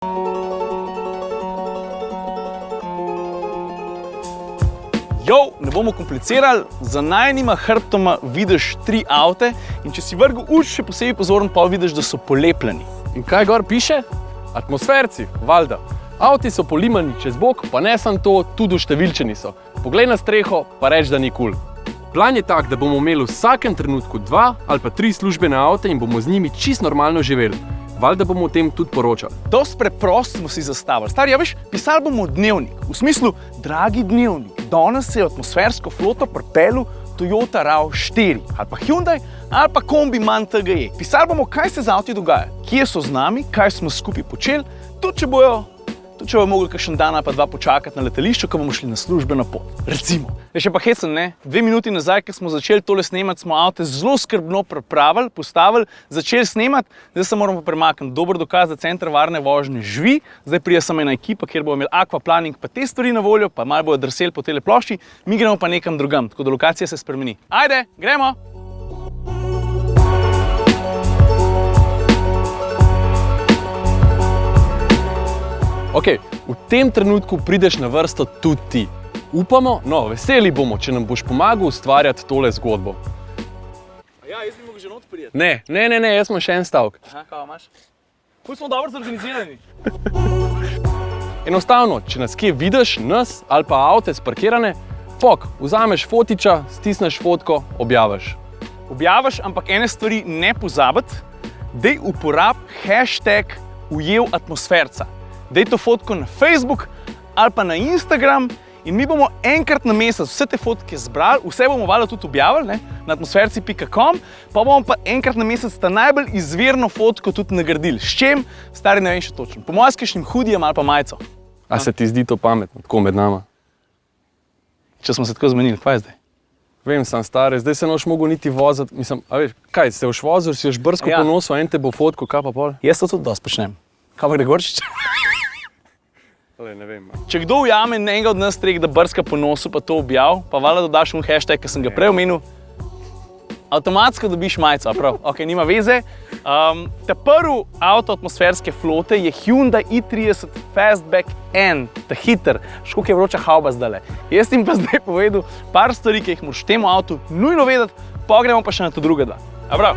Ne bomo komplicirali, za najnima hrbtoma vidiš 3 avte in če si vrgel uš, še posebej pozoren, pa vidiš, da so polepljeni. In kaj gor piše? Atmosferci, valjda. Avti so polimani čez bok, pa ne samo to, tudi številčeni so. Poglej na streho, pa reč, da ni kul. Plan je tak, da bomo imeli v vsakem trenutku 2 ali pa 3 službene avte in bomo z njimi čisto normalno živeli. Valjda bomo o tem tudi poročali. Dost preprost smo si zastavili. Stari, ja veš, pisali bomo dnevnik. V smislu, dragi dnevnik, danes se je atmosfersko floto pripeljal Toyota RAV4 ali pa Hyundai ali pa kombi MAN TGE. Pisali bomo, kaj se z avti dogaja, kje so z nami, kaj smo skupaj počeli, tudi če bojo mogli kakšen dan ali pa 2 počakati na letališču, ko bomo šli na službeno pot. Recimo. Je še pa hecen, ne? 2 minuti nazaj, ko smo začeli tole snemati, smo avte zelo skrbno pripravili, postavili, začeli snemati, zdaj se moramo premakniti. Dober dokaz, da center varne vožnje živi, zdaj pride samo ena ekipa, kjer bomo imeli aquaplaning pa te stvari na voljo, pa malo bojo drseli po tele plošči, mi gremo pa nekam drugam, tako da lokacija se spremeni. Ajde, gremo! Ok, v tem trenutku prideš na vrsto tudi ti. Upamo, no, veseli bomo, če nam boš pomagal ustvarjati tole zgodbo. Ja, jaz bi mogel že not prijeti. Ne, jaz imam še en stavek. Aha, kaj imaš? Ful smo dobro zorganizirani. Enostavno, če nas kje vidiš, nas ali pa avte sparkirane, vzameš fotiča, stisneš fotko, objaviš. Objaviš, ampak ene stvari ne pozabiti, dej uporab hashtag ujel atmosferca. Dej to fotko na Facebook ali pa na Instagram in mi bomo enkrat na mesec vse te fotke zbrali, vse bomo valjda tudi objavili, ne, na atmosferci.com, pa bomo pa enkrat na mesec ta najbolj izvirno fotko tudi nagradili. S čem? Stari, ne vem še točno. Po mojem s kakšnim hudijem ali pa majico. A se ti zdi to pametno, tako med nama? Če smo se tako zmenili, kaj je zdaj? Vem, sem stari, zdaj se noš mogel niti voziti, mislim, a veš, kaj, se boš vozil, si boš brsko po nosu, en te bo fotko, kaj pa pol? Jaz to tudi dosti počnem. Kaj pa Gregorčič? Ne vem. Če kdo ujame enega od nas treh, da brska po nosu, pa to objav, pa valjda dodaš un hashtag, ki sem ga prej omenil, avtomatsko dobiš majico, prav? Ok, nima veze. Ta prvi avto atmosferske flote je Hyundai i30 Fastback N, ta hiter, školiko je vroča hauba zdajle. Jaz jim pa zdaj povedal par stvari, ki jih moraš temu avtu nujno vedeti, pa gremo pa še na to druga 2. A prav?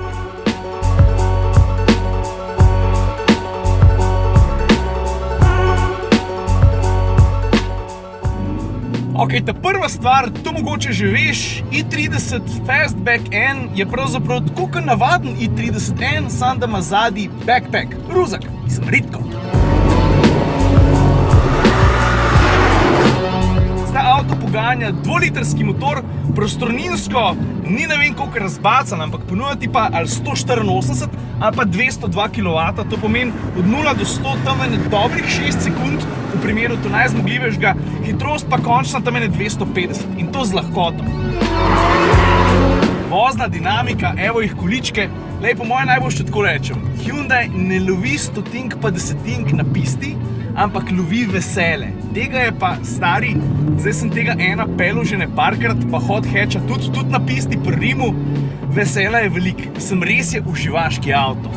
Ok, ta prva stvar, to mogoče že veš, i30 Fastback N je pravzaprav tako kot navaden i30 N, samo da ima zadnji backpack, ruzak, mislim, ritko. Zdaj avto poganja 2-litrski motor, prostorninsko ni ne vem koliko razbacan, ampak ponuja ti pa ali 184 ali pa 202 kW, to pomeni od 0 do 100 tam ene dobrih 6 sekund, v primeru to najzmogljivejšega, hitrost pa končna tam ene 250 in to z lahkoto. Vozna dinamika, evo jih količke, lej, po moje najbolj še tako rečem, Hyundai ne lovi stotink pa desetink na pisti, ampak lovi vesele. Tega je pa, stari, zdaj sem tega ena pelil že neparkrat, pa hot hatcha tudi na pisti pri Rimu, vesela je velik, sem res je uživaški avto.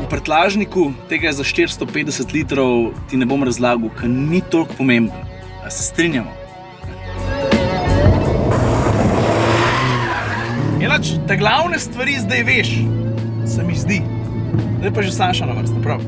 V prtljažniku tega za 450 litrov ti ne bom razlagal, ker ni toliko pomemben. A se strinjamo? Enač, ta glavne stvari zdaj veš, se mi zdi. Zdaj pa že Saša na vrsta, prav?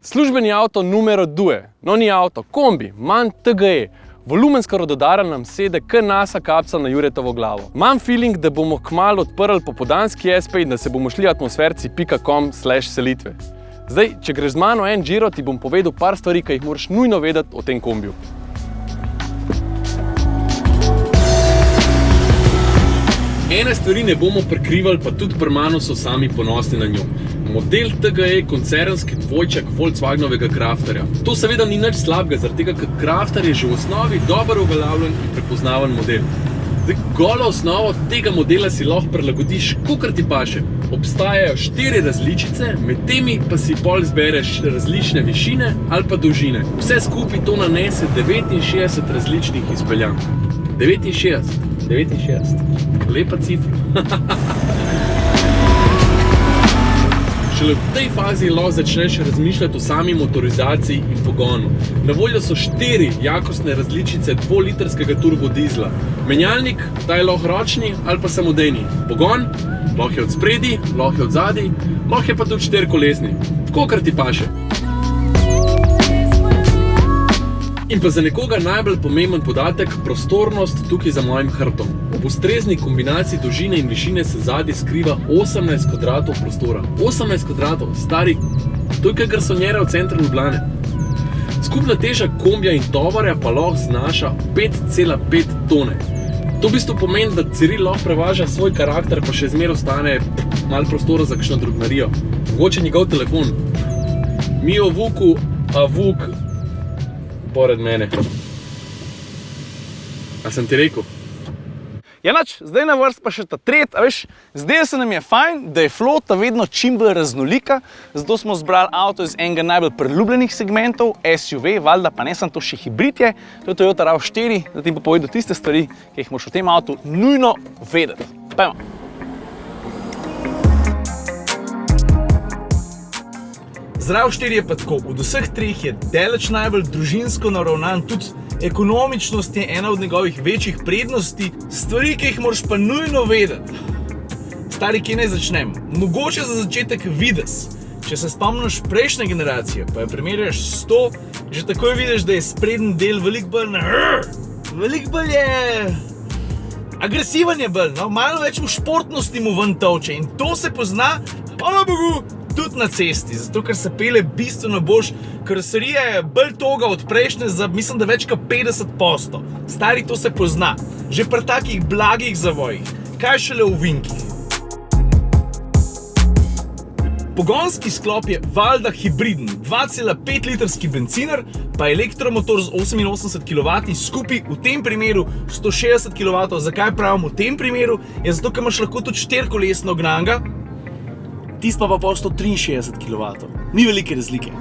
Službeni avto numero 2, no ni avto, kombi, MAN TGE. Volumenska rododara nam sede kar NASA kapca na Juretovo glavo. Imam feeling, da bomo kmalu odprli popoldanski espe in da se bomo šli atmosferci.com/selitve. Zdaj, če greš z mano en giro, ti bom povedal par stvari, ki jih moraš nujno vedeti o tem kombiju. Ene stvari ne bomo prekrivali, pa tudi pri mano so sami ponosni na njo. Model TGE je koncernski dvojček Volkswagenovega Crafterja. To seveda ni nič slabega, zaradi tega, ker Crafter je že v osnovi dobro uveljavljen in prepoznaven model. Zdaj, golo osnovo tega modela si lahko prilagodiš, kakor ti paše. Obstajajo 4 različice, med temi pa si pol zbereš različne višine ali pa dolžine. Vse skupaj to nanese 69 različnih izpeljanj. 69. Lepa cifra. Šele v tej fazi lahko začneš razmišljati o sami motorizaciji in pogonu. Na voljo so 4 jakostne različice 2-litrskega turbodizla. Menjalnik, ta je lahko ročni ali pa samodejni. Pogon, lahko je od spredi, lahko je od zadaj, lahko je pa tudi 4-kolesni. Kakor ti paše. In pa za nekoga najbolj pomemben podatek, prostornost tukaj za mojim hrbtom. Ob ustrezni kombinaciji dolžine in višine se zadaj skriva 18 kvadratov prostora. 18 kvadratov, stari, to je kakor sonjera v centru Ljubljane. Skupna teža kombija in tovarja pa lahko znaša 5,5 tone. To v bistvu pomeni, da Ciril lahko prevaža svoj karakter, pa še zmeraj ostane malo prostora za kakšno drobnarijo. Mogoče njegov telefon. Mi o Vuku, a Vuk pored mene. A sem ti rekel? Ja, nač, zdaj na vrst pa še ta tret, a veš, zdaj se nam je fajn, da je flota vedno čim bolj raznolika, zato smo zbrali avto iz enega najbolj priljubljenih segmentov, SUV, valjda pa ne samo to še hibrid je, to je Toyota RAV4, da ti bo povedal tiste stvari, ki jih moraš v tem avtu nujno vedeti. Pojmo. Z RAV4 je pa tako, od vseh treh je daleč najbolj družinsko naravnan, tudi ekonomičnost je ena od njegovih večjih prednosti, stvari, ki jih moraš pa nujno vedeti. Stari, kje naj začnem? Mogoče za začetek vides. Če se spomniš prejšnje generacije, pa jo primerjaš s to, že takoj vidiš, da je sprednji del veliko bolj je agresiven je bolj, no? Malo več v športnosti mu ven tolče in to se pozna, hvala Bogu, tudi na cesti, zato ker se pele bistveno boljš, karoserija je bolj toga od prejšnje za, mislim, da več kot 50%. Stari, to se pozna, že pri takih blagih zavojih, kaj šele v vinkih. Pogonski sklop je valjda hibriden, 2,5 litrski benciner, pa elektromotor z 88 kW, skupaj v tem primeru 160 kW. Zakaj pravim v tem primeru? Je zato, ker imaš lahko tudi 4-kolesno gnanga, tist pa 163 kW. Ni velike razlike.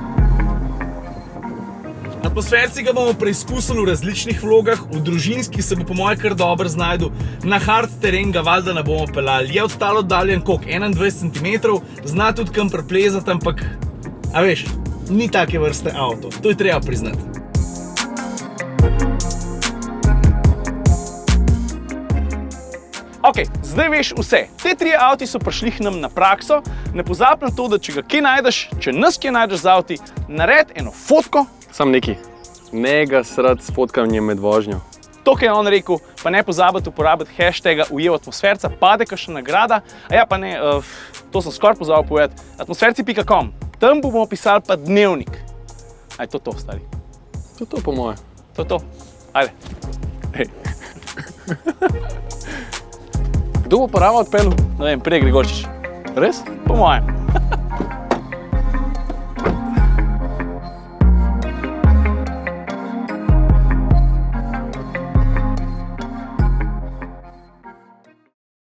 Atmosferci ga bomo preizkusili v različnih vlogah, v družinski se bo po moje kar dobro znajdu, na hard teren ga valjda ne bomo peljali. Je od tal oddaljen koliko, 21 cm, zna tudi kam preplezati, ampak, a veš, ni take vrste avto, to je treba priznati. Ok, zdaj veš vse. Te 3 avti so prišli k nam na prakso, ne pozabi na to, da če ga kje najdeš, če nas kje najdeš z avti, naredi eno fotko. Sam neki, ne ga srati s fotkanjem med vožnjo. To, kar je on rekel, pa ne pozabiti uporabiti hashtaga #ujevatmosferca, pade kakšna nagrada, a ja pa ne, to sem skoraj pozabil povedati, atmosferci.com, tam bomo pisali pa dnevnik. Aj, to, stari. To po moje. To. Ajde. Hej. Kdo bo pa Rava odpeljal? Ne vem, prej Gregorčič. Res? Po mojem.